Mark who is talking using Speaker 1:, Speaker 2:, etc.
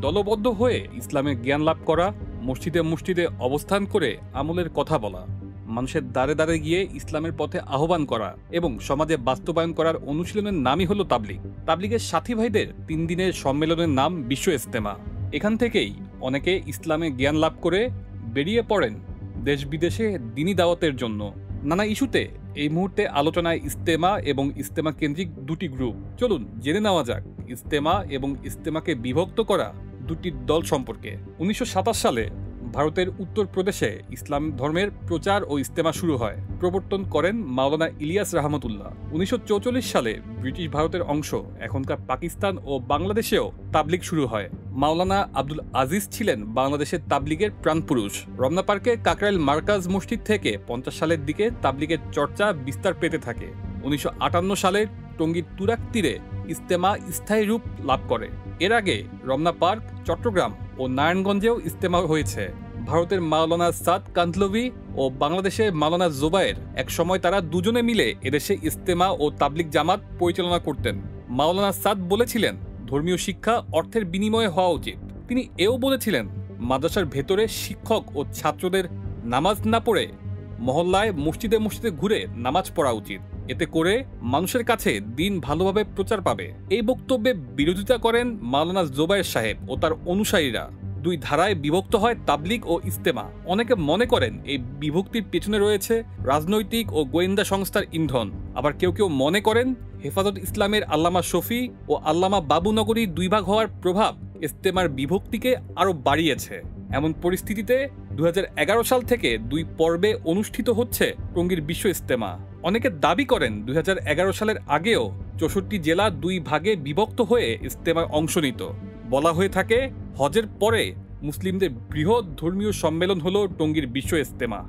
Speaker 1: দলবদ্ধ হয়ে ইসলামের জ্ঞান লাভ করা, মসজিদে মসজিদে অবস্থান করে আমলের কথা বলা, মানুষের দ্বারে দ্বারে গিয়ে ইসলামের পথে আহ্বান করা এবং সমাজে বাস্তবায়ন করার অনুশীলনের নামই হলো তাবলিগ। তাবলিগের সাথী ভাইদের 3 দিনের সম্মেলনের নাম বিশ্ব ইজতেমা। এখান থেকেই অনেকে ইসলামে জ্ঞান লাভ করে বেরিয়ে পড়েন দেশ বিদেশে দ্বীনি দাওয়াতের জন্য। নানা ইস্যুতে এই মুহূর্তে আলোচনায় ইজতেমা এবং ইজতেমা কেন্দ্রিক 2টি গ্রুপ। চলুন জেনে নেওয়া যাক ইজতেমা এবং ইজতেমাকে বিভক্ত করা 2টি দল সম্পর্কে। 1927 সালে ভারতের উত্তরপ্রদেশে ইসলাম ধর্মের প্রচার ও ইজতেমা শুরু হয়। প্রবর্তন করেন মাওলানা ইলিয়াস রহমতুল্লাহ। 1944 সালে ব্রিটিশ ভারতের অংশ এখনকার পাকিস্তান ও বাংলাদেশেও তাবলিগ শুরু হয়। মাওলানা আব্দুল আজিজ ছিলেন বাংলাদেশের তাবলিগের প্রাণপুরুষ। রমনা পার্কে কাকরাইল মার্কাজ মসজিদ থেকে 50 সালের দিকে তাবলিগের চর্চা বিস্তার পেতে থাকে। 1958 সালে টঙ্গীর তুরাগ তীরে ইজতেমা স্থায়ী রূপ লাভ করে। এর আগে রমনা পার্ক, চট্টগ্রাম ও নারায়ণগঞ্জেও ইজতেমা হয়েছে। ভারতের মাওলানা সাদ কান্ধলভি ও বাংলাদেশের মাওলানা জোবায়ের এক সময় তারা দুজনে মিলে এদেশে ইজতেমা ও তাবলিগ জামাত পরিচালনা করতেন। মাওলানা সাদ বলেছিলেন, ধর্মীয় শিক্ষা অর্থের বিনিময়ে হওয়া উচিত। তিনি এও বলেছিলেন, মাদ্রাসার ভেতরে শিক্ষক ও ছাত্রদের নামাজ না পড়ে মহল্লায় মসজিদে মসজিদে ঘুরে নামাজ পড়া উচিত। এতে করে মানুষের কাছে দিন ভালোভাবে প্রচার পাবে। এই বক্তব্যে বিরোধিতা করেন মাওলানা জোবায়ের সাহেব ও তার অনুসারীরা। 2 ধারায় বিভক্ত হয় তাবলিগ ও ইজতেমা। অনেকে মনে করেন এই বিভক্তির পেছনে রয়েছে রাজনৈতিক ও গোয়েন্দা সংস্থার ইন্ধন। আবার কেউ কেউ মনে করেন হেফাজত ইসলামের আল্লামা শফি ও আল্লামা বাবুনগরী 2 ভাগ হওয়ার প্রভাব ইজতেমার বিভক্তিকে আরও বাড়িয়েছে। এমন পরিস্থিতিতে 2011 সাল থেকে 2 পর্বে অনুষ্ঠিত হচ্ছে টঙ্গীর বিশ্ব ইজতেমা। অনেকে দাবি করেন 2011 সালের আগেও 64 জেলা 2 ভাগে বিভক্ত হয়ে ইজতেমায় অংশ নিত। বলা হয়ে থাকে, হজের পরে মুসলিমদের বৃহৎ ধর্মীয় সম্মেলন হলো টঙ্গীর বিশ্ব ইজতেমা।